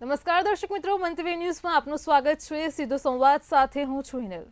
નમસ્કાર દર્શક મિત્રો, મંતવ્ય ન્યૂઝમાં આપનું સ્વાગત છે. સીધો સંવાદ સાથે હું છું હિનલ.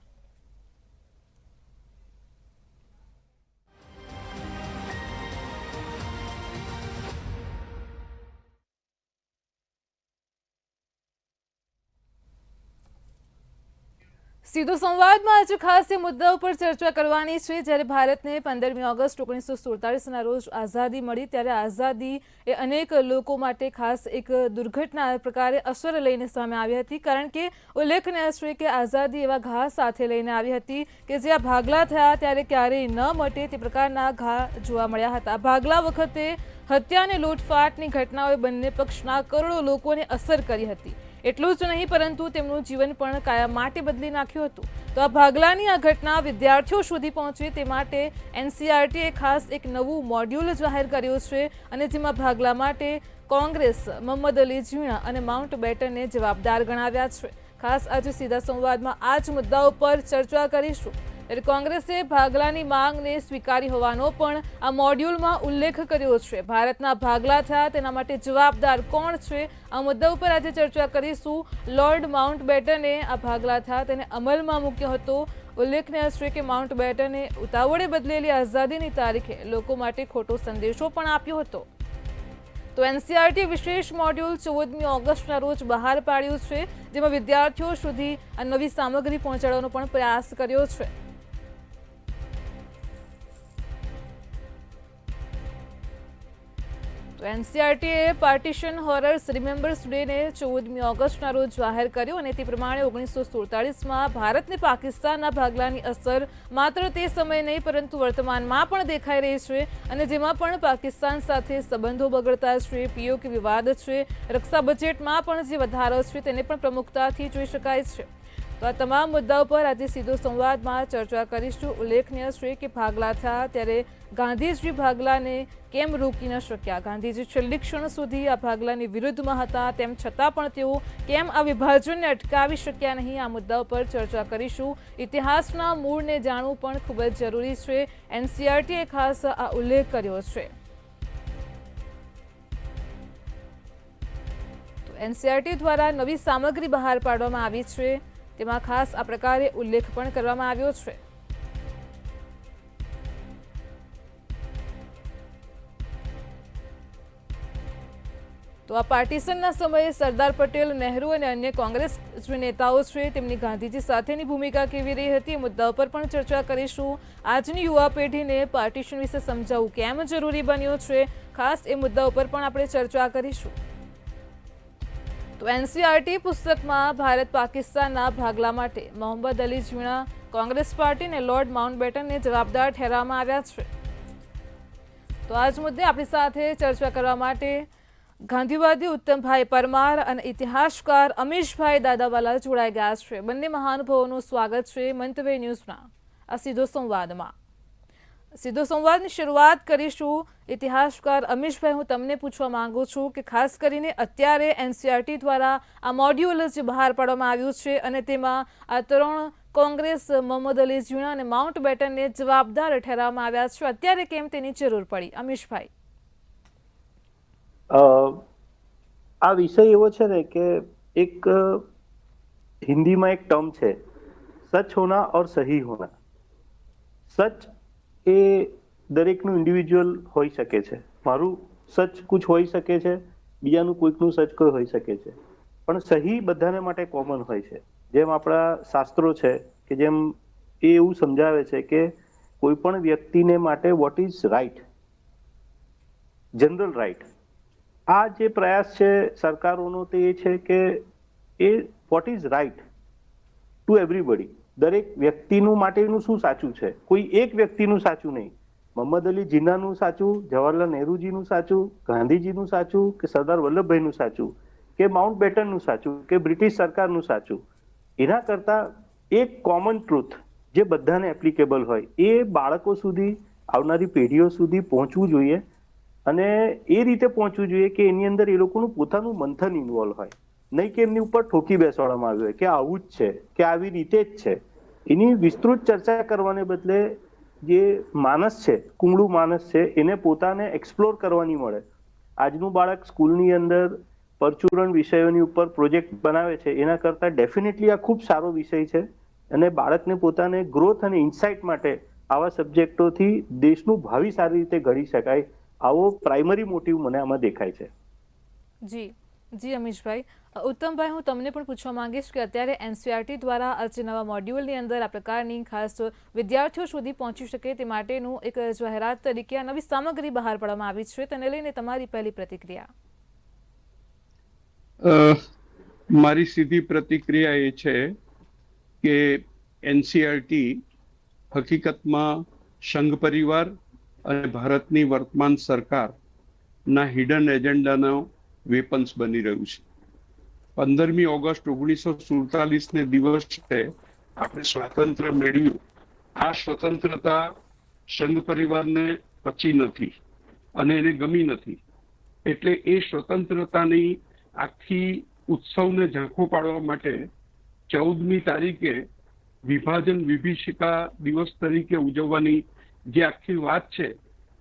સીધો સંવાદમાં આજે ખાસ એ મુદ્દા ઉપર ચર્ચા કરવાની છે. જ્યારે ભારતને 15મી ઓગસ્ટ 1947ના રોજ આઝાદી મળી, ત્યારે આઝાદી એ અનેક લોકો માટે ખાસ એક દુર્ઘટના પ્રકારે અસર લઈને સામે આવી હતી. કારણ કે ઉલ્લેખનીય છે કે આઝાદી એવા ઘા સાથે લઈને આવી હતી કે જ્યાં ભાગલા થયા ત્યારે ક્યારેય ન મટે તે પ્રકારના ઘા જોવા મળ્યા હતા. ભાગલા વખતે હત્યા અને લૂંટફાટની ઘટનાઓએ બંને પક્ષના કરોડો લોકોને અસર કરી હતી. એટલું જ નહીં, પરંતુ તેમનું જીવન પણ કાયમ માટે બદલી નાખ્યું હતું. તો આ ભાગલાની આ ઘટના વિદ્યાર્થીઓ સુધી પહોંચે તે માટે એનસીઆરટીએ ખાસ એક નવું મોડ્યુલ જાહેર કર્યું છે, અને જેમાં ભાગલા માટે કોંગ્રેસ મોહમ્મદ અલી ઝીણા અને માઉન્ટ બેટનને જવાબદાર ગણાવ્યા છે. ખાસ આજે સીધા સંવાદમાં આ જ મુદ્દાઓ પર ચર્ચા કરીશું. ત્યારે કોંગ્રેસે ભાગલાની માંગને સ્વીકારી હોવાનો પણ આ મોડ્યુલમાં ઉલ્લેખ કર્યો છે. ભારતના ભાગલા થયા તેના માટે જવાબદાર કોણ છે, આ મુદ્દા ઉપર આજે ચર્ચા કરીશું. લોર્ડ માઉન્ટ બેટને આ ભાગલા થયા તેને અમલમાં મૂક્યો હતો. ઉલ્લેખનીય છે કે માઉન્ટ બેટને ઉતાવળે બદલેલી આઝાદીની તારીખે લોકો માટે ખોટો સંદેશો પણ આપ્યો હતો. તો એનસીઆરટી વિશેષ મોડ્યુલ 14મી ઓગસ્ટના રોજ બહાર પાડ્યું છે, જેમાં વિદ્યાર્થીઓ સુધી આ નવી સામગ્રી પહોંચાડવાનો પણ પ્રયાસ કર્યો છે. તો એનસીઆરટીએ પાર્ટીશન હોરર્સ રિમેમ્બર્સ ડેને 14મી ઓગસ્ટના રોજ જાહેર કર્યો, અને તે પ્રમાણે 1947માં ભારતને પાકિસ્તાનના ભાગલાની અસર માત્ર તે સમયે નહીં પરંતુ વર્તમાનમાં પણ દેખાઈ રહી છે, અને જેમાં પણ પાકિસ્તાન સાથે સંબંધો બગડતા છે, પીઓકે વિવાદ છે, રક્ષા બજેટમાં પણ જે વધારો છે તેને પણ પ્રમુખતાથી જોઈ શકાય છે. તો આ તમામ મુદ્દાઓ પર આજે સીધો સંવાદમાં ચર્ચા કરીશું. ઉલ્લેખનીય છે કે ભાગલા થયા ત્યારે ગાંધીજી ભાગલાને કેમ રોકી ન શક્યા. ગાંધીજી છેલ્લી ક્ષણ સુધી આ ભાગલાની વિરુદ્ધમાં હતા, તેમ છતાં પણ તેઓ કેમ આ વિભાજનને અટકાવી શક્યા નહીં, આ મુદ્દાઓ પર ચર્ચા કરીશું. ઇતિહાસના મૂળને જાણવું પણ ખૂબ જ જરૂરી છે. એનસીઆરટીએ ખાસ આ ઉલ્લેખ કર્યો છે. એનસીઆરટી દ્વારા નવી સામગ્રી બહાર પાડવામાં આવી છે, તેમાં ખાસ આ પ્રકારે ઉલ્લેખ પણ કરવામાં આવ્યો છે. તો આ પાર્ટીશનના સમયે સરદાર પટેલ, નહેરુ અને અન્ય કોંગ્રેસ જે નેતાઓ છે તેમની ગાંધીજી સાથેની ભૂમિકા કેવી રહી હતી, એ મુદ્દા પર પણ ચર્ચા કરીશું. આજની યુવા પેઢીને પાર્ટીશન વિશે સમજાવવું કેમ જરૂરી બન્યું છે, ખાસ એ મુદ્દા ઉપર પણ આપણે ચર્ચા કરીશું. તો એનસીઆરટી પુસ્તકમાં ભારત પાકિસ્તાનના ભાગલા માટે મોહમ્મદ અલી ઝીણા, કોંગ્રેસ પાર્ટી અને લોર્ડ માઉન્ટ બેટનને જવાબદાર ઠેરવવામાં આવ્યા છે. તો આ જ મુદ્દે આપણી સાથે ચર્ચા કરવા માટે ગાંધીવાદી ઉત્તમભાઈ પરમાર અને ઇતિહાસકાર અમીશભાઈ દાદાવાલા જોડાઈ ગયા છે. બંને મહાનુભાવોનું સ્વાગત છે મંતવ્ય ન્યૂઝના આ સીધો સંવાદમાં. સીધો સંવાદની શરૂઆત કરીશું. ઇતિહાસકાર અમીશભાઈ, હું તમને પૂછવા માંગુ છું કે ખાસ કરીને અત્યારે એનસીઆરટી દ્વારા આ મોડ્યુલ જે બહાર પાડવામાં આવ્યું છે, અને તેમાં આ 3 કોંગ્રેસ, મોહમ્મદ અલી ઝીણા અને માઉન્ટ બેટનને જવાબદાર ઠેરવવામાં આવ્યા છે, અત્યારે કેમ તેની જરૂર પડી? અમીશભાઈ. આ વિષય એવો છે ને કે એક હિન્દીમાં એક ટર્મ છે, સચ હોના ઓર સહી હોના. સચ એ દરેકનું ઇન્ડિવિજ્યુઅલ હોઈ શકે છે. મારું સચ કુછ હોઈ શકે છે, બીજાનું કોઈકનું સચ કોઈ હોઈ શકે છે, પણ સહી બધાને માટે કોમન હોય છે. જેમ આપણા શાસ્ત્રો છે કે જેમ એ એવું સમજાવે છે કે કોઈ પણ વ્યક્તિને માટે what is right, general right. આ જે પ્રયાસ છે સરકારોનો તે એ છે કે એ what is right to everybody, દરેક વ્યક્તિનું માટેનું શું સાચું છે, કોઈ એક વ્યક્તિનું સાચું નહીં. મોહમ્મદ અલી જીન્નાનું સાચું, જવાહરલાલ નહેરુજીનું સાચું, ગાંધીજીનું સાચું, કે સરદાર વલ્લભભાઈનું સાચું, કે માઉન્ટ બેટનનું સાચું, કે બ્રિટિશ સરકારનું સાચું. એના કરતાં એક કોમન ટ્રુથ જે બધાને એપ્લિકેબલ હોય એ બાળકો સુધી, આવનારી પેઢીઓ સુધી પહોંચવું જોઈએ, અને એ રીતે પહોંચવું જોઈએ કે એની અંદર એ લોકોનું પોતાનું મંથન ઇન્વોલ્વ હોય, નહીં કે એમની ઉપર ઠોકી બેસાડવામાં આવ્યું હોય કે આવું જ છે કે આવી રીતે જ છે. એની વિસ્તૃત ચર્ચા કરવાને બદલે જે માનસ છે, કુમળું માનસ છે, એને પોતાને એક્સપ્લોર કરવાની મળે. આજનું બાળક સ્કૂલની અંદર પરચુરણ વિષયોની ઉપર પ્રોજેક્ટ બનાવે છે એના કરતાં ડેફિનેટલી આ ખૂબ સારો વિષય છે અને બાળકને પોતાને ગ્રોથ અને ઇન્સાઇટ માટે આવા સબ્જેક્ટોથી દેશનું ભાવિ સારી રીતે ઘડી શકાય આવો પ્રાઇમરી મોટિવ મને આમાં દેખાય છે. જી જી અમીશભાઈ. ઉત્તમભાઈ, હું તમને પણ પૂછવા માંગીશ કે અત્યારે એનસીઈઆરટી દ્વારા આજે નવા મોડ્યુલની અંદર આ પ્રકારની ખાસ વિદ્યાર્થીઓ સુધી પહોંચી શકે તે માટેનું એક જાહેરાત તરીકે આ નવી સામગ્રી બહાર પાડવામાં આવી છે, તેને લઈને તમારી પહેલી પ્રતિક્રિયા? મારી સીધી પ્રતિક્રિયા એ છે કે એનસીઈઆરટી હકીકતમાં સંઘ પરિવાર અને ભારતની વર્તમાન સરકારના હિડન એજન્ડાનો વેપન્સ બની રહ્યું છે. 15મી ઓગસ્ટ 1947 દિવસે આપણે સ્વાતંત્ર્ય મેળવ્યું. આ સ્વતંત્રતા સંઘ પરિવારને પચી નથી અને એને ગમી નથી, એટલે એ સ્વતંત્રતાની આખી ઉત્સવને ઝાંખો પાડવા માટે 14મી તારીખે વિભાજન વિભીષિકા દિવસ તરીકે ઉજવવાની જે આખી વાત છે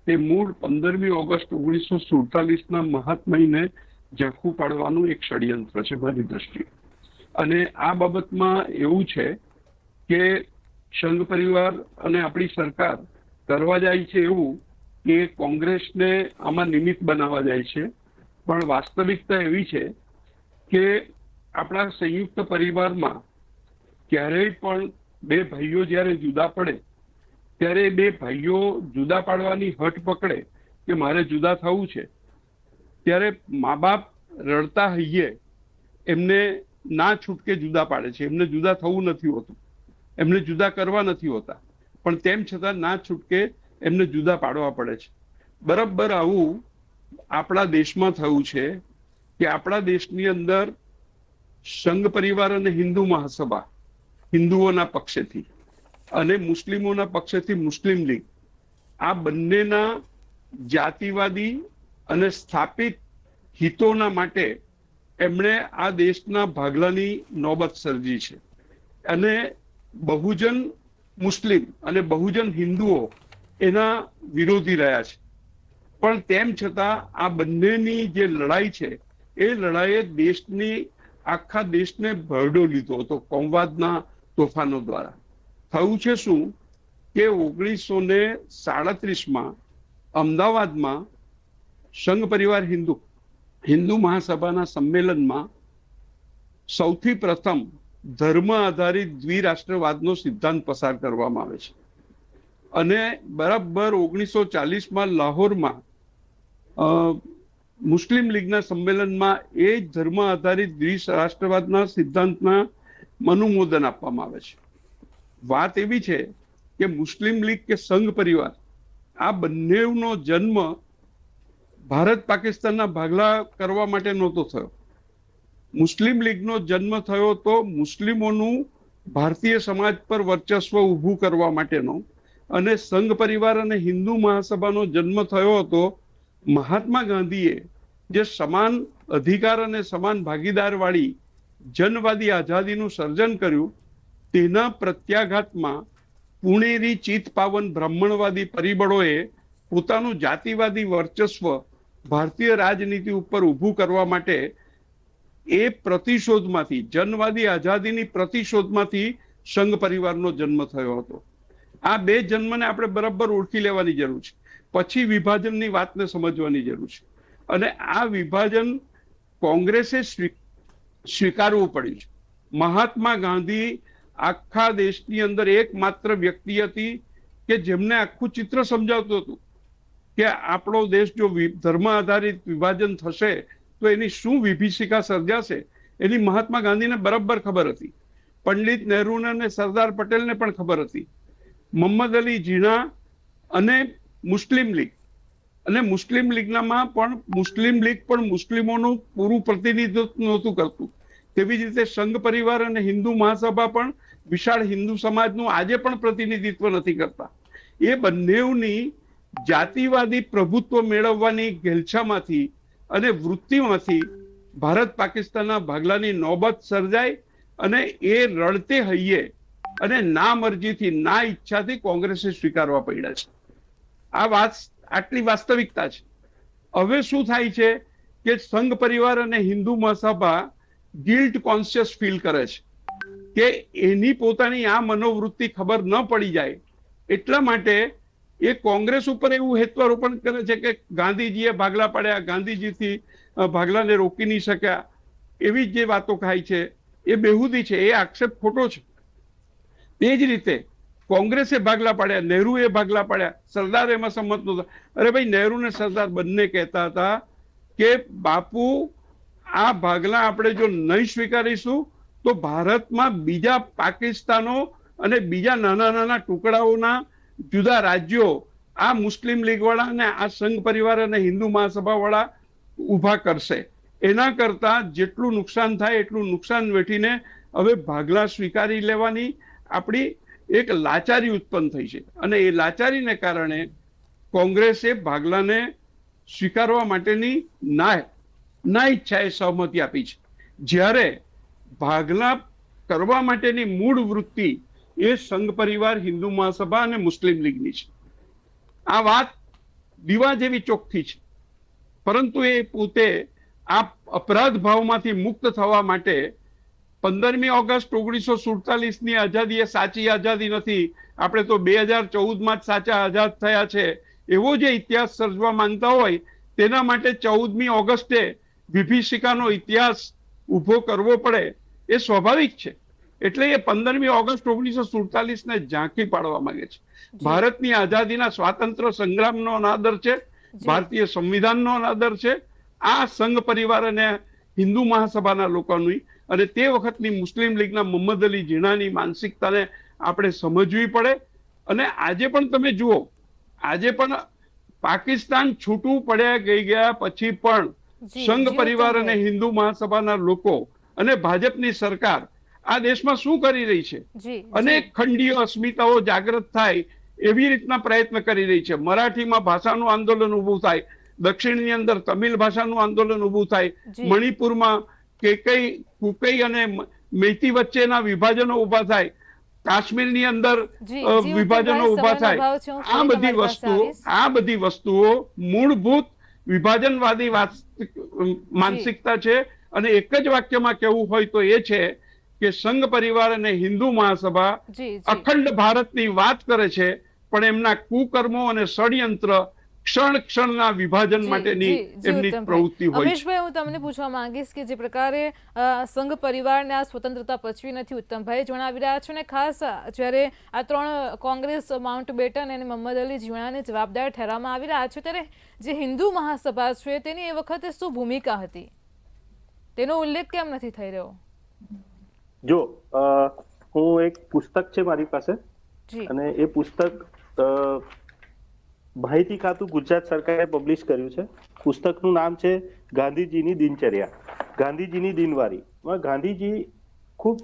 તે મૂળ 15મી ઓગસ્ટ 1947ના મહાત્મયને ઝાંખું પાડવાનું એક ષડયંત્ર છે મારી દ્રષ્ટિએ. અને આ બાબતમાં એવું છે કે સંઘ પરિવાર અને આપણી સરકાર કરવા જાય છે એવું કે કોંગ્રેસને આમાં નિમિત્ત બનાવવા જાય છે, પણ વાસ્તવિકતા એવી છે કે આપણા સંયુક્ત પરિવારમાં ક્યારેય પણ બે ભાઈઓ જ્યારે જુદા પડે ત્યારે બે ભાઈઓ જુદા પાડવાની હઠ પકડે કે મારે જુદા થવું છે, ત્યારે મા બાપ રડતા હૈયે એમને ના છૂટકે જુદા પાડે છે. એમને જુદા થવું નથી હોતું, એમને જુદા કરવા નથી હોતા, પણ તેમ છતાં ના છૂટકે એમને જુદા પાડવા પડે છે. બરાબર આવું આપણા દેશમાં થયું છે કે આપણા દેશની અંદર સંઘ પરિવાર અને હિન્દુ મહાસભા હિન્દુઓના પક્ષેથી અને મુસ્લિમોના પક્ષેથી મુસ્લિમ લીગ, આ બંનેના જાતિવાદી અને સ્થાપિત હિતોના માટે એમણે આ દેશના ભાગલાની નોબત સર્જી છે. અને બહુજન મુસ્લિમ અને બહુજન હિન્દુઓ એના વિરોધી રહ્યા છે. પણ તેમ છતાં આ બંનેની જે લડાઈ છે એ લડાઈએ આખા દેશને ભરડો લીધો હતો કોમવાદના તોફાનો દ્વારા. થયું છે શું કે 1937માં અમદાવાદમાં સંઘ પરિવાર હિન્દુ મહાસભાના સંમેલનમાં સૌથી પ્રથમ ધર્મ આધારિત દ્વિરાષ્ટ્રવાદનો સિદ્ધાંત પસાર કરવામાં આવે છે. અને બરાબર 1940માં લાહોરમાં મુસ્લિમ લીગના સંમેલનમાં એ જ ધર્મ આધારિત દ્વિરાષ્ટ્રવાદના સિદ્ધાંતના અનુમોદન આપવામાં આવે છે. વાત એવી છે કે મુસ્લિમ લીગ કે સંઘ પરિવાર આ બંનેનો જન્મ ભારત પાકિસ્તાનના ભાગલા કરવા માટે નહોતો થયો. મુસ્લિમ લીગનો જન્મ થયો તો મુસ્લિમોનું ભારતીય સમાજ પર વર્ચસ્વ ઊભું કરવા માટેનો, અને સંઘ પરિવાર અને હિન્દુ મહાસભાનો જન્મ થયો હતો મહાત્મા ગાંધીએ જે સમાન અધિકાર અને સમાન ભાગીદાર વાળી જનવાદી આઝાદીનું સર્જન કર્યું તેના પ્રત્યાઘાતમાં પુણેરી ચિત પાવન બ્રાહ્મણવાદી પરિબળોએ પોતાનું જાતિવાદી વર્ચસ્વ ભારતીય રાજનીતિ ઉપર ઊભું કરવા માટે એ પ્રતિશોધમાંથી, જનવાદી આઝાદીની પ્રતિશોધમાંથી સંઘ પરિવારનો જન્મ થયો હતો. આ બે જન્મને આપણે બરાબર ઓળખી લેવાની જરૂર છે, પછી વિભાજનની વાતને સમજવાની જરૂર છે. અને આ વિભાજન કોંગ્રેસે સ્વીકારવું પડ્યું છે. મહાત્મા ગાંધી આખા દેશની અંદર એકમાત્ર વ્યક્તિ હતી કે જેમને આખું ચિત્ર સમજાવતું હતું કે આપણો દેશ જો ધર્મ આધારિત વિભાજન થશે તો એની શું વિભીષિકા સર્જાશે એની મહાત્મા ગાંધીને બરાબર ખબર હતી. પંડિત નહેરુને અને સરદાર પટેલને પણ ખબર હતી. મોહમ્મદ અલી જીણા અને મુસ્લિમ લીગ, અને મુસ્લિમ લીગનામાં પણ મુસ્લિમ લીગ પણ મુસ્લિમોનું પૂરું પ્રતિનિધિત્વ નહોતું કરતું. તેવી જ રીતે સંઘ પરિવાર અને હિન્દુ મહાસભા પણ વિશાળ હિન્દુ સમાજનું આજે પણ પ્રતિનિધિત્વ નથી કરતા. એ બંનેની જાતિવાદી પ્રભુત્વ મેળવવાની ઘેલછામાંથી અને વૃત્તિમાંથી ભારત પાકિસ્તાનના ભાગલાની નોબત સર્જાય અને એ રડતે હૈયે અને ના મરજીથી ના ઈચ્છાથી કોંગ્રેસે સ્વીકારવા પડ્યા છે. આ વાત આટલી વાસ્તવિકતા છે. હવે શું થાય છે કે સંઘ પરિવાર અને હિન્દુ મહાસભા ગિલ્ટ કોન્શિયસ ફીલ કરે છે કે એની પોતાની આ મનોવૃત્તિ ખબર ન પડી જાય એટલા માટે એ કોંગ્રેસ ઉપર એવું હેત્વારોપણ કરે છે કે ગાંધીજીએ ભાગલા પાડ્યા, ગાંધીજીથી ભાગલાને રોકી નહીં શક્યા, એવી જે વાતો થાય છે એ બેહુદી છે, એ આક્ષેપ ખોટો છે. તે જ રીતે કોંગ્રેસે ભાગલા પાડ્યા, નહેરુએ ભાગલા પાડ્યા, સરદાર એમાં સંમત નહોતા. અરે ભાઈ, નહેરુ ને સરદાર બંને કહેતા હતા કે બાપુ આ ભાગલા આપણે જો નહીં સ્વીકારીશું તો ભારતમાં બીજા પાકિસ્તાનો અને બીજા નાના નાના ટુકડાઓના જુદા રાજ્યો આ મુસ્લિમ લીગ વાળા અને આ સંઘ પરિવાર અને હિન્દુ મહાસભા વાળા ઉભા કરશે. એના કરતા જેટલું નુકસાન થાય એટલું નુકસાન વેઠીને હવે ભાગલા સ્વીકારી લેવાની આપણી એક લાચારી ઉત્પન્ન થઈ છે અને એ લાચારીને કારણે કોંગ્રેસે ભાગલાને સ્વીકારવા માટેની ના ઈચ્છાએ સહમતિ આપી છે. જ્યારે ભાગલા કરવા માટેની મૂળ વૃત્તિ એ સંઘ પરિવાર, હિન્દુ મહાસભા અને મુસ્લિમ લીગની છે. આ વાત દીવા જેવી ચોખ્ખી છે, પરંતુ એ પોતે આ અપરાધ ભાવમાંથી મુક્ત થવા માટે 15મી ઓગસ્ટ 1947ની આઝાદી એ સાચી આઝાદી નથી, આપણે તો 2014માં જ સાચા આઝાદ થયા છે, એવો જે ઇતિહાસ સર્જવા માંગતા હોય તેના માટે 14મી ઓગસ્ટે વિભીષિકાનો ઇતિહાસ ઉભો કરવો પડે એ સ્વાભાવિક છે. એટલે એ 15મી ઓગસ્ટ 1947ને ઝાંકી પાડવા માંગે છે. ભારતની આઝાદીના સ્વાતંત્ર્ય સંગ્રામનો અનાદર છે, ભારતીય સંવિધાનનો અનાદર છે. આ સંઘ પરિવાર અને હિન્દુ મહાસભાના લોકોની અને તે વખતની મુસ્લિમ લીગના મોહમ્મદ અલી ઝીણાની માનસિકતાને આપણે સમજવી પડે. અને આજે પણ તમે જુઓ, આજે પણ પાકિસ્તાન છૂટું પડ્યા ગયા પછી પણ સંઘ પરિવાર અને હિન્દુ મહાસભાના લોકો અને ભાજપની સરકાર આ દેશમાં શું કરી રહી છે? અનેક ખંડીય અસ્મિતાઓ જાગૃત થાય એવી રીતના પ્રયત્ન કરી રહી છે. મરાઠીમાં ભાષાનું આંદોલન ઊભું થાય, દક્ષિણની અંદર તમિલ ભાષાનું આંદોલન ઊભું થાય, મણિપુરમાં કુકઈ અને મૈતી વચ્ચેના વિભાજનો ઊભા થાય, કાશ્મીરની અંદર વિભાજનો ઊભા થાય. આ બધી વસ્તુઓ મૂળભૂત વિભાજનવાદી માનસિકતા છે. અને એક જ વાક્યમાં કહેવું હોય તો એ છે કે સંઘ પરિવાર અને હિન્દુ મહાસભા અખંડ ભારતની વાત કરે છે, પણ એમના કુકર્મો અને ષડયંત્ર ક્ષણ ક્ષણના વિભાજન માટેની એમની પ્રવૃત્તિ હોય છે. અમીશભાઈ, હું તમને પૂછવા માંગીશ કે જે પ્રકારે સંઘ પરિવારને આ સ્વતંત્રતા પચવી નથી, ઉત્તમભાઈ જણાવી રહ્યા છો, ને ખાસ જ્યારે આ 3 કોંગ્રેસ, માઉન્ટબેટન અને મોહમ્મદ અલી ઝીણાને જવાબદાર ઠેરવવામાં આવી રહ્યા છે, ત્યારે જે હિન્દુ મહાસભા છે તેની એ વખતે શું ભૂમિકા હતી તેનો ઉલ્લેખ કેમ નથી થઈ રહ્યો? જો હું એક પુસ્તક છે મારી પાસે, અને એ પુસ્તક માહિતી ખાતું ગુજરાત સરકારે પબ્લિશ કર્યું છે. પુસ્તકનું નામ છે ગાંધીજીની દિનચર્યા, ગાંધીજીની દિનવારી. ગાંધીજી ખૂબ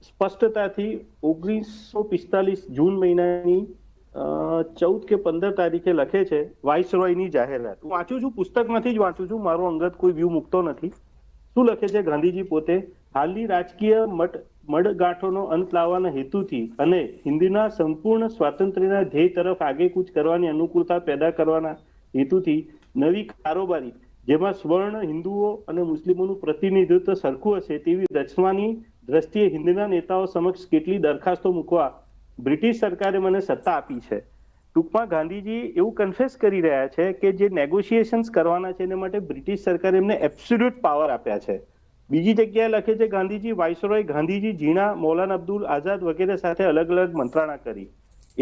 સ્પષ્ટતાથી 1945 જૂન મહિનાની 14 કે 15 તારીખે લખે છે વાઇસરોયની જાહેરાત. હું વાંચું છું, પુસ્તક નથી જ વાંચું છું, મારો અંગત કોઈ વ્યૂ મૂકતો નથી. શું લખે છે ગાંધીજી પોતે? હાલની રાજકીય મડગાંઠોનો અંત લાવવાના હેતુથી અને હિન્દીના સંપૂર્ણ સ્વાતંત્ર્યના ધ્યેય તરફ આગેકૂચ કરવાની અનુકૂળતા પેદા કરવાના હેતુથી નવી કારોબારી જેમાં સ્વર્ણ હિન્દુઓ અને મુસ્લિમોનું પ્રતિનિધિત્વ સરખું હશે તેવી રચવાની દ્રષ્ટિએ હિન્દીના નેતાઓ સમક્ષ કેટલી દરખાસ્તો મૂકવા બ્રિટિશ સરકારે મને સત્તા આપી છે. ટૂંકમાં ગાંધીજી એવું કન્ફેસ કરી રહ્યા છે કે જે નેગોશિએશન્સ કરવાના છે એના માટે બ્રિટિશ સરકારે એમને એબ્સોલ્યુટ પાવર આપ્યા છે. બીજી જગ્યાએ લખે છે ગાંધીજી વાઇસરોય ગાંધીજી ઝીણા, મૌલાના અબ્દુલ આઝાદ વગેરે સાથે અલગ અલગ મંત્રણા કરી.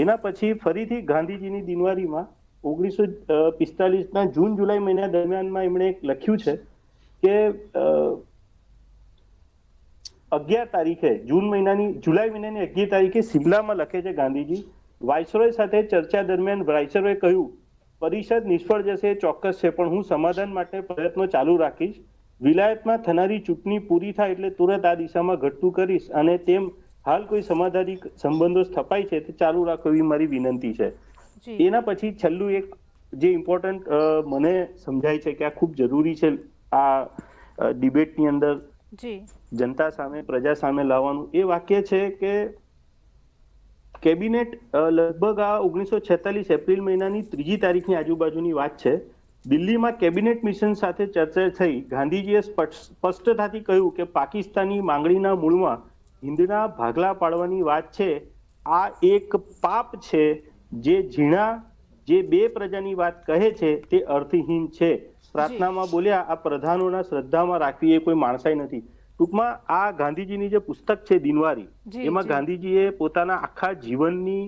એના પછી ફરીથી ગાંધીજીની દિનવારીમાં 1945ના જૂન જુલાઈ મહિના દરમિયાનમાં એમણે લખ્યું છે કે 11 તારીખે જુલાઈ મહિનાની 11 તારીખે સિમલામાં લખે છે ગાંધીજી, વાઇસરોય સાથે ચર્ચા દરમિયાન વાઇસરોયે કહ્યું, પરિષદ નિષ્ફળ જશે ચોક્કસ છે, પણ હું સમાધાન માટે પ્રયત્નો ચાલુ રાખીશ. વિલાયતમાં થનારી ચૂંટણી પૂરી થાય એટલે તુરંત આ દિશામાં ઘટતું કરીશ, અને તેમ હાલ કોઈ સમાધાનિક સંબંધો સ્થપાય છે તે ચાલુ રાખો એવી મારી વિનંતી છે. એના પછી છેલ્લું એક જે ઇમ્પોર્ટન્ટ મને સમજાય છે કે આ ખૂબ જરૂરી છે આ ડિબેટની અંદર જનતા સામે, પ્રજા સામે લાવવાનું, એ વાક્ય છે કે કેબિનેટ લગભગ આ 1946 એપ્રિલ મહિનાની 3જી તારીખની આજુબાજુની વાત છે. દિલ્હીમાં કેબિનેટ મિશન સાથે ચર્ચા થઈ. ગાંધીજીએ સ્પષ્ટતાથી કહ્યું કે પાકિસ્તાની માંગણીના મૂળમાં હિંદના ભાગલા પાડવાની વાત છે. આ એક પાપ છે. જે ઝીણા જે બે પ્રજાની વાત કહે છે તે અર્થહીન છે. પ્રાર્થનામાં બોલ્યા, આ પ્રધાનોના શ્રદ્ધામાં રાખવી એ કોઈ માણસાઈ નથી. ટૂંકમાં આ ગાંધીજીની જે પુસ્તક છે દિનવારી, એમાં ગાંધીજીએ પોતાના આખા જીવનની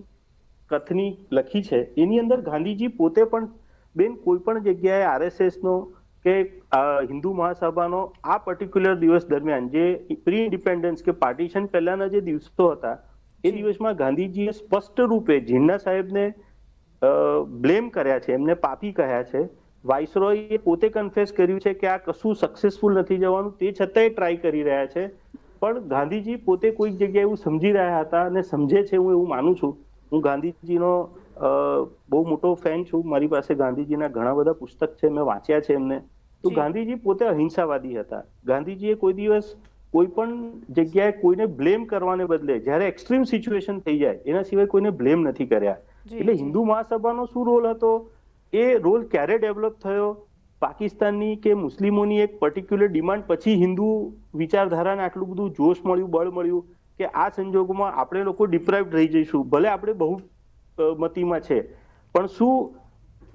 કથની લખી છે. એની અંદર ગાંધીજી પોતે પણ બેન કોઈ પણ જગ્યાએ આરએસએસ નો કે હિન્દુ મહાસભાનો આ પર્ટિક્યુલર દિવસ દરમિયાન જે પ્રી ઇન્ડિપેન્ડન્સ કે પાર્ટીશન પહેલાના જે દિવસો હતા એ દિવસમાં ગાંધીજીએ સ્પષ્ટ રૂપે જીન્ના સાહેબને બ્લેમ કર્યા છે, એમને પાપી કહ્યા છે. વાઇસરોયે પોતે કન્ફેસ કર્યું છે કે આ કશું સક્સેસફુલ નથી જવાનું, તે છતાંય ટ્રાય કરી રહ્યા છે. પણ ગાંધીજી પોતે કોઈક જગ્યાએ એવું સમજી રહ્યા હતા અને સમજે છે, હું એવું માનું છું. હું ગાંધીજીનો બહુ મોટો ફેન છું. મારી પાસે ગાંધીજીના ઘણા બધા પુસ્તક છે, મેં વાંચ્યા છે એમને. તો ગાંધીજી પોતે અહિંસાવાદી હતા. ગાંધીજીએ કોઈ દિવસ કોઈ પણ જગ્યાએ કોઈને બ્લેમ કરવાને બદલે જ્યારે એક્સ્ટ્રીમ સિચ્યુએશન થઈ જાય એના સિવાય કોઈને બ્લેમ નથી કર્યા. એટલે હિન્દુ મહાસભાનો શું રોલ હતો, એ રોલ ક્યારે ડેવલપ થયો, પાકિસ્તાનની કે મુસ્લિમોની એક પર્ટિક્યુલર ડિમાન્ડ પછી હિન્દુ વિચારધારાને આટલું બધું જોશ મળ્યું, બળ મળ્યું કે આ સંજોગોમાં આપણે લોકો ડિપ્રાઇવ્ડ રહી જઈશું. ભલે આપણે બહુમતીમાં છે, પણ શું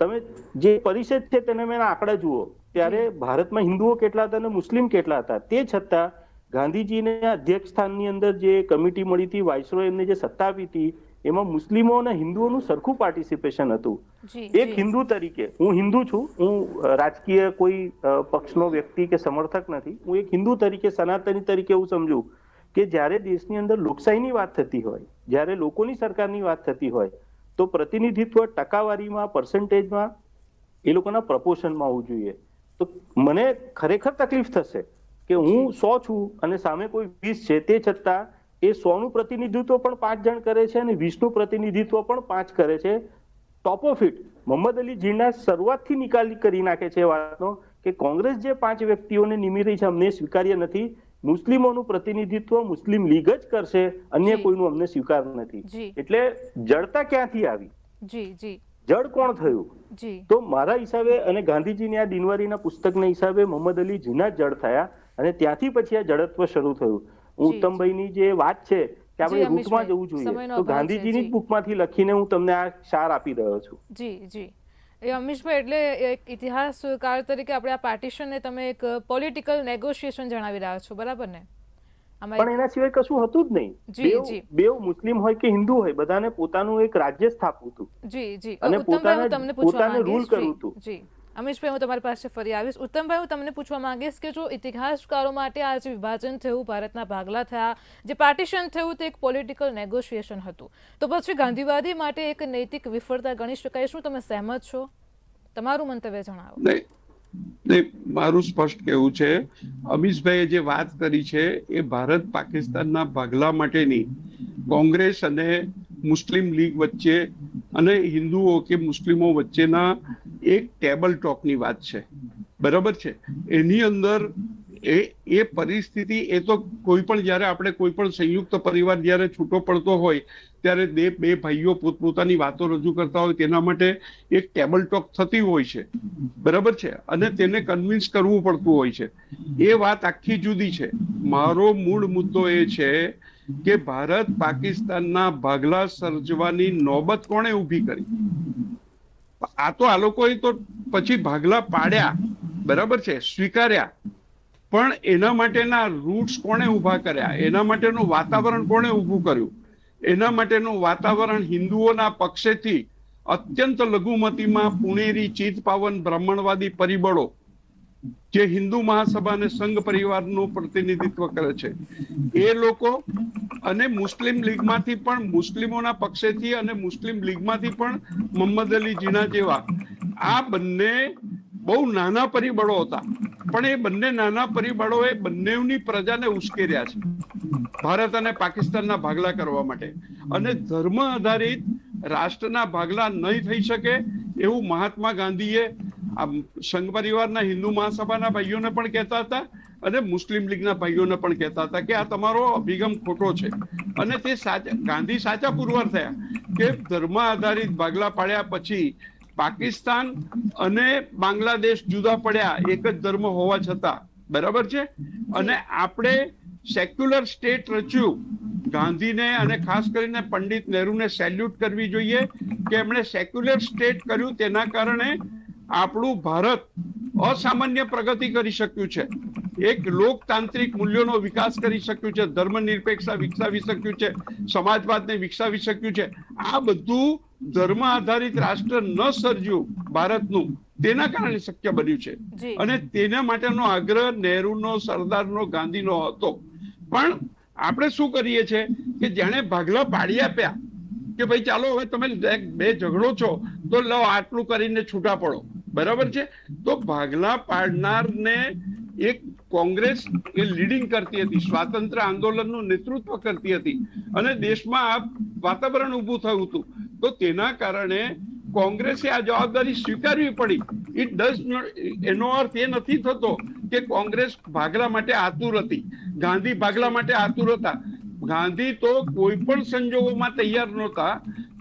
તમે જે પરિષદ છે તેને મેં આંકડા જુઓ ત્યારે ભારતમાં હિન્દુઓ કેટલા હતા અને મુસ્લિમ કેટલા હતા. તે છતાં ગાંધીજીને અધ્યક્ષ સ્થાનની અંદર જે કમિટી મળી હતી, વાઇસરોય એમને જે સત્તા આપી હતી, એમાં મુસ્લિમો અને હિન્દુઓનું સરખું પાર્ટિસિપેશન હતું. એક હિન્દુ તરીકે, હું હિન્દુ છું, હું રાજકીય કોઈ પક્ષનો વ્યક્તિ કે સમર્થક નથી, હું એક હિન્દુ તરીકે, સનાતની તરીકે એવું સમજુ કે જ્યારે દેશની અંદર લોકશાહીની વાત થતી હોય, જ્યારે લોકોની સરકારની વાત થતી હોય, તો પ્રતિનિધિત્વ ટકાવારીમાં, પર્સન્ટેજમાં એ લોકોના પ્રપોર્શનમાં હોવું જોઈએ. તો મને ખરેખર તકલીફ થશે કે હું 100 છું અને સામે કોઈ 20 છે, તે છતાં એ 100 નું પ્રતિનિધિત્વ પણ 5 જણ કરે છે અને 20 નું પ્રતિનિધિત્વ પણ 5 કરે છે. Top of it Mohammad Ali Jinnah શરૂઆતથી નિકાલ કરી નાખે છે વાતનો કે કોંગ્રેસ જે 5 વ્યક્તિઓને નિમી રહી છે અમને સ્વીકાર્ય નથી. મુસ્લિમોનું પ્રતિનિધિત્વ મુસ્લિમ લીગ જ કરશે, અન્ય કોઈનું અમને સ્વીકાર નથી. એટલે જડતા ક્યાંથી આવી, જડ કોણ થયું? તો મારા હિસાબે અને ગાંધીજીની આ દિનવારીના પુસ્તકના હિસાબે મોહમ્મદ અલી જીન્ના જડ થયા અને ત્યાંથી પછી આ જડત્વ શરૂ થયું. ઉત્તમભાઈની જે વાત છે કે આપણે રૂટમાં જવું જોઈએ, તો ગાંધીજીની જ બુકમાંથી લખીને હું તમને આ સાર આપી રહ્યો છું. જી અમીશભાઈ, એટલે એક ઇતિહાસકાર તરીકે આપણે આ પાર્ટીશનને તમે એક પોલિટિકલ નેગોશિએશન જણાવી રહ્યા છો, બરાબર ને? પણ એના સિવાય કશું હતું જ નહીં. બે મુસ્લિમ હોય કે હિન્દુ હોય, બધાને પોતાનું એક રાજ્ય સ્થાપવું હતું અને પોતાને રૂલ કરવું હતું. અમીશભાઈ, હું તમારી પાસે ફરી આવીશ. ઉત્તમભાઈ, હું તમને પૂછવા માંગીશ કે જો ઇતિહાસકારો માટે આ જે વિભાજન થયું, ભારતના ભાગલા થયા, જે પાર્ટીશન થયું, તે એક પોલિટિકલ નેગોશિએશન હતું, તો પછી ગાંધીવાદી માટે એક નૈતિક વિફળતા ગણી શકાય. શું તમે સહેમત છો? તમારું મંતવ્ય જણાવો. મારું સ્પષ્ટ કહેવું છે, અમીશભાઈએ જે વાત કરી છે એ ભારત પાકિસ્તાનના ભાગલા માટેની કોંગ્રેસ અને મુસ્લિમ લીગ વચ્ચે અને હિન્દુઓ કે મુસ્લિમો વચ્ચેના એક ટેબલ ટોકની વાત છે, બરાબર છે. એની અંદર એ પરિસ્થિતિ, એ તો કોઈ પણ જયારે આપણે કોઈ પણ સંયુક્ત પરિવાર જયારે છૂટો પડતો હોય ત્યારે બે ભાઈઓ પોતપોતાની વાતો રજૂ કરતા હોય, તેના માટે એક ટેબલ ટોક થતી હોય છે, બરાબર છે, અને તેને કન્વિન્સ કરવું પડતું હોય છે. એ વાત આખી જુદી છે. મારો મૂળ મુદ્દો એ છે કે ભારત પાકિસ્તાનના ભાગલા સર્જવાની નોબત કોણે ઊભી કરી? આ તો આ લોકોએ તો પછી ભાગલા પાડ્યા, બરાબર છે, સ્વીકાર્યા, પણ એના માટેના રૂટ્સ કોણે ઊભા કર્યા? એના માટેનું વાતાવરણ કોણે ઊભું કર્યું? એના માટેનું વાતાવરણ હિન્દુઓના પક્ષેથી અત્યંત લઘુમતીમાં પુણેરી ચિત્પાવન બ્રાહ્મણવાદી પરિબળો જે હિન્દુ મહાસભા અને સંઘ પરિવારનું પ્રતિનિધિત્વ કરે છે એ લોકો, અને મુસ્લિમ લીગમાંથી પણ, મુસ્લિમોના પક્ષેથી અને મુસ્લિમ લીગમાંથી પણ મોહમ્મદ અલી જીના જેવા, આ બંને બહુ નાના પરિબળો હતા, પણ એ બંને નાના પરિબળોએ બંનેની પ્રજાને ઉશ્કેર્યા છે ભારત અને પાકિસ્તાનના ભાગલા કરવા માટે. અને ધર્મ આધારિત રાષ્ટ્રના ભાગલા નહીં થઈ શકે એવું મહાત્મા ગાંધીએ સંઘ પરિવારના હિન્દુ મહાસભાના ભાઈઓને પણ કહેતા હતા અને મુસ્લિમ લીગના ભાઈઓને પણ કહેતા હતા કે આ તમારો અભિગમ ખોટો છે. અને તે ગાંધી સાચા પુરવાર થયા કે ધર્મ આધારિત ભાગલા પાડ્યા પછી પાકિસ્તાન અને બાંગ્લાદેશ જુદા પડ્યા એક જ ધર્મ હોવા છતાં, બરાબર છે, અને આપણે સેક્યુલર સ્ટેટ રચ્યું. ગાંધીને અને ખાસ કરીને પંડિત નહેરુને સેલ્યુટ કરવી જોઈએ કે એમણે સેક્યુલર સ્ટેટ કર્યું. તેના કારણે આપણું ભારત અસામાન્ય પ્રગતિ કરી શક્યું છે, એક લોકતાંત્રિક મૂલ્યોનો વિકાસ કરી શક્યું છે, ધર્મનિરપેક્ષતા વિકસાવી શક્યું છે, સમાજવાદને વિકસાવી શક્યું છે. આ બધું ધર્મ આધારિત રાષ્ટ્ર ન સર્જ્યું ભારતનું, તેના કારણે શક્ય બન્યું છે. અને તેના માટેનો આગ્રહ નહેરુનો, સરદારનો, ગાંધીનો હતો. પણ આપણે શું કરીએ છીએ કે જેણે ભાગલા પાડી આપ્યા કે ભાઈ ચાલો હવે તમે બે ઝઘડો છો તો લો આટલું કરીને છૂટા પડો, બરાબર છે. તો ભાગલા પાડનારને એક કોંગ્રેસ એ લીડિંગ કરતી હતી, સ્વાતંત્ર્ય આંદોલનનું નેતૃત્વ કરતી હતી અને દેશમાં આ વાતાવરણ ઊભું થયું હતું. તો તેના કારણે કોંગ્રેસે આ જવાબદારી સ્વીકારવી પડી. ઇટ ડઝ એનો અર્થ એ નથી થતો કે કોંગ્રેસ ભાગલા માટે આતુર હતી, ગાંધી ભાગલા માટે આતુર હતા. ગાંધી તો કોઈ પણ સંજોગોમાં તૈયાર નહોતા,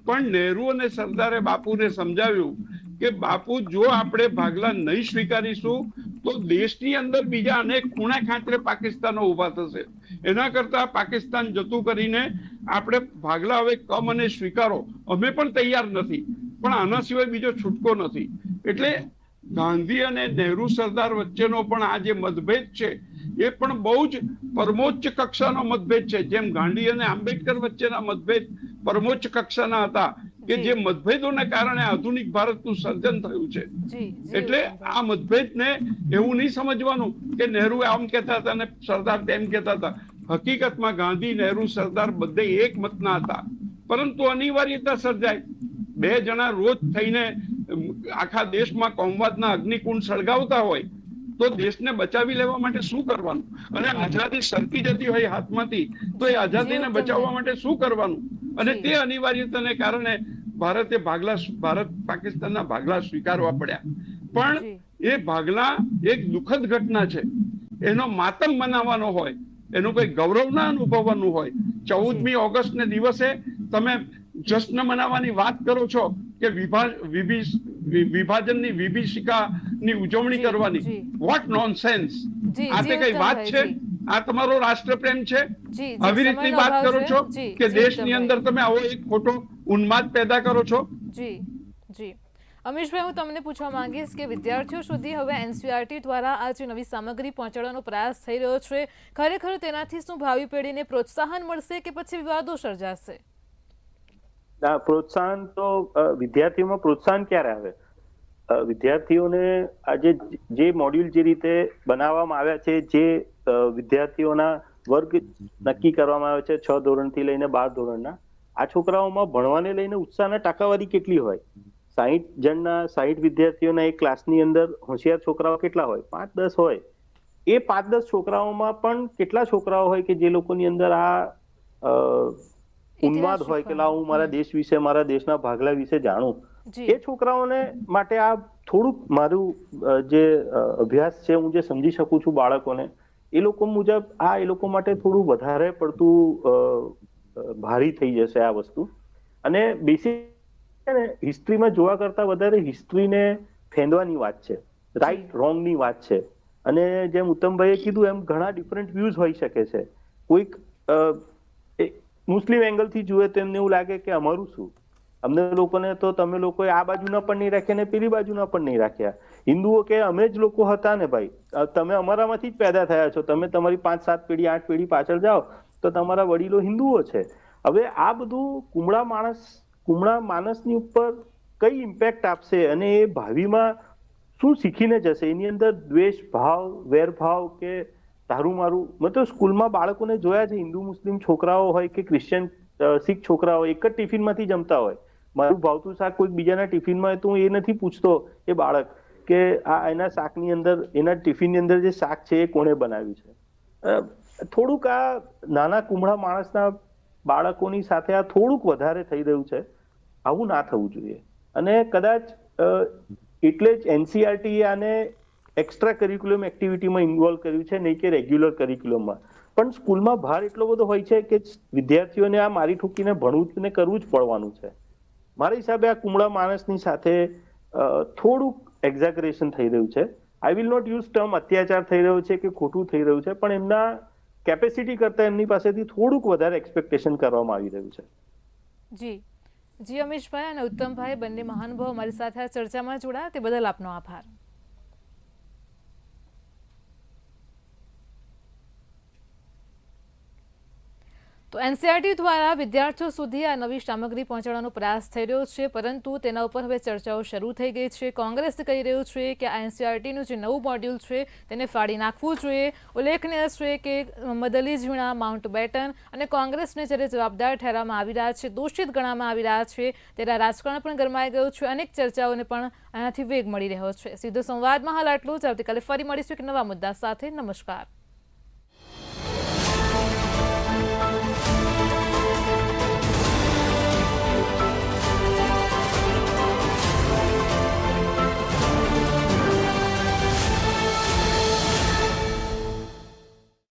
પણ નહેરુ અને સરદારે બાપુને સમજાવ્યું કે બાપુ, જો આપણે ભાગલા નહીં સ્વીકારીશું તો દેશની અંદર બીજા અનેક ખૂણા ખાંચરે પાકિસ્તાનો ઉભા થશે. એના કરતા પાકિસ્તાન જતું કરીને આપણે ભાગલા હવે કમ અને સ્વીકારો, અમે પણ તૈયાર નથી, પણ આના સિવાય બીજો છૂટકો નથી. એટલે ગાંધી અને નહેરુ સરદાર વચ્ચેનો પણ આ જે મતભેદ છે એ પણ બહુ જ પરમોચ્ચ કક્ષાનો મતભેદ છે. જેમ ગાંધી અને આંબેડકર વચ્ચેના મતભેદ પરમોચ્ચ કક્ષાના હતા કે જે મતભેદોને કારણે આધુનિક ભારતનું સર્જન થયું છે. એટલે આ મતભેદને એવું નહીં સમજવાનું કે નહેરુ આમ કહેતા હતા અને સરદાર તેમ કહેતા હતા. હકીકતમાં ગાંધી, નહેરુ, સરદાર બધે એક મતના હતા, પરંતુ અનિવાર્યતા સર્જાય. બે જણા રોજ થઈને આખા દેશમાં કોમવાદના અગ્નિકુંડ સળગાવતા હોય તો દેશને બચાવી લેવા માટે શું કરવાનું? અને આઝાદી સરકી જતી હોય હાથમાંથી તો એ આઝાદીને બચાવવા માટે શું કરવાનું? અને તે અનિવાર્યતાને કારણે ભારત પાકિસ્તાનના ભાગલા સ્વીકારવા પડ્યા. પણ એ ભાગલા એક દુઃખદ ઘટના છે. એનો માતમ મનાવવાનો હોય, એનું કોઈ ગૌરવ ના અનુભવવાનું હોય. 14મી ઓગસ્ટને દિવસે તમે જશ્ન મનાવવાની વાત કરો છો કે વિભાજનની વિભીષિકાની ઉજવણી કરવાની. What nonsense! આ તે કઈ વાત છે? આ તમારો રાષ્ટ્રપ્રેમ છે? આવી રીતની વાત કરો છો કે દેશની અંદર તમે આવો એક ખોટો ઉન્માદ પેદા કરો છો? જી જી અમીશભાઈ, હું તમને પૂછવા માંગીશ કે વિદ્યાર્થીઓ સુધી હવે એનસીઈઆરટી દ્વારા આ જે નવી સામગ્રી પહોંચાડવાનો પ્રયાસ થઈ રહ્યો છે, ખરેખર તેનાથી શું ભાવિ પેઢીને પ્રોત્સાહન મળશે કે પછી વિવાદો સર્જાશે? પ્રોત્સાહન તો વિદ્યાર્થીઓમાં પ્રોત્સાહન ક્યારે આવે? વિદ્યાર્થીઓને આજે જે મોડ્યુલ જે રીતે બનાવવામાં આવ્યા છે, જે વિદ્યાર્થીઓના વર્ગ નક્કી કરવામાં આવે છે 6 ધોરણથી લઈને 12 ધોરણના, આ છોકરાઓમાં ભણવાને લઈને ઉત્સાહના ટકાવારી કેટલી હોય? 60 વિદ્યાર્થીઓના એક ક્લાસની અંદર હોશિયાર છોકરાઓ કેટલા હોય? 5-10 હોય. એ 5-10 છોકરાઓમાં પણ કેટલા છોકરાઓ હોય કે જે લોકોની અંદર આ ઉન્માદ હોય કે લાવ હું મારા દેશ વિશે, મારા દેશના ભાગલા વિશે જાણું. એ છોકરાઓને માટે આ થોડુંક મારું જે અભ્યાસ છે, હું જે સમજી શકું છું બાળકોને, એ લોકો મુજબ આ એ લોકો માટે થોડું વધારે પડતું ભારી થઈ જશે આ વસ્તુ. અને બેસિક હિસ્ટ્રીમાં જોવા કરતા વધારે હિસ્ટ્રીને ફેંદવાની વાત છે, રાઈટ રોંગની વાત છે. અને જેમ ઉત્તમભાઈએ કીધું એમ ઘણા ડિફરન્ટ વ્યૂઝ હોઈ શકે છે. કોઈક મુસ્લિમ એંગલથી જુએ તો એમને એવું લાગે કે અમારું શું, અમને લોકોને તો તમે લોકોએ આ બાજુના પણ નહીં રાખ્યા ને પેલી બાજુના પણ નહીં રાખ્યા. હિન્દુઓ કે અમે જ લોકો હતા ને ભાઈ, તમે અમારામાંથી જ પેદા થયા છો, તમે તમારી 5-7 પેઢી 8 પેઢી પાછળ જાઓ તો તમારા વડીલો હિન્દુઓ છે. હવે આ બધું કુમળા માણસની ઉપર કઈ ઇમ્પેક્ટ આપશે અને એ ભાવિમાં શું શીખીને જશે? એની અંદર દ્વેષ ભાવ, વેરભાવ કે તારું મારું. મેં તો સ્કૂલમાં બાળકોને જોયા છે, હિન્દુ મુસ્લિમ છોકરાઓ હોય કે ક્રિશ્ચિયન શીખ છોકરાઓ એક જ ટિફિનમાંથી જમતા હોય. મારું ભાવતું શાક કોઈક બીજાના ટિફિનમાં હોય તો હું એ નથી પૂછતો એ બાળક કે આ એના શાકની અંદર, એના ટિફિનની અંદર જે શાક છે એ કોણે બનાવ્યું છે. થોડુંક આ નાના કુમળા માણસના બાળકોની સાથે આ થોડુંક વધારે થઈ રહ્યું છે. આવું ના થવું જોઈએ. અને કદાચ એટલે જ એનસીઈઆરટી આને એક્સ્ટ્રા કરિક્યુલમ એક્ટિવિટીમાં ઇન્વોલ્વ કર્યું છે, નહીં કે રેગ્યુલર કરિક્યુલમમાં. પણ સ્કૂલમાં ભાર એટલો બધો હોય છે કે વિદ્યાર્થીઓને આ મારી ઠોકીને ભણવું ને કરવું જ પડવાનું છે. મારા હિસાબે આ કુમળા માણસની સાથે થોડુંક એક્ઝેગરેશન થઈ રહ્યું છે. I will not use term અત્યાચાર થઈ રહ્યો છે કે ખોટું થઈ રહ્યું છે, પણ એમના કેપેસિટી કરતાં એમની પાસેથી થોડુંક વધારે એક્સપેક્ટેશન કરવામાં આવી રહ્યું છે. જી અમીશભાઈ અને ઉત્તમભાઈ, બંને મહાનુભાવો અમારી સાથે આ ચર્ચામાં જોડાયા તે બદલ આપનો આભાર. તો એનસીઆરટી દ્વારા વિદ્યાર્થીઓ સુધી આ નવી સામગ્રી પહોંચાડવાનો પ્રયાસ થઈ રહ્યો છે, પરંતુ તેના ઉપર હવે ચર્ચાઓ શરૂ થઈ ગઈ છે. કોંગ્રેસ કહી રહ્યું છે કે આ એનસીઆરટીનું જે નવું મોડ્યુલ છે તેને ફાડી નાખવું જોઈએ. ઉલ્લેખનીય છે કે મદલી ઝીણા, માઉન્ટ બેટન અને કોંગ્રેસને જ્યારે જવાબદાર ઠેરવવામાં આવી રહ્યા છે, દોષિત ગણવામાં આવી રહ્યા છે, ત્યારે રાજકારણ પણ ગરમાઈ ગયું છે. અનેક ચર્ચાઓને પણ આનાથી વેગ મળી રહ્યો છે. સીધો સંવાદમાં હાલ આટલું જ. આવતીકાલે ફરી મળીશું એક નવા મુદ્દા સાથે. નમસ્કાર.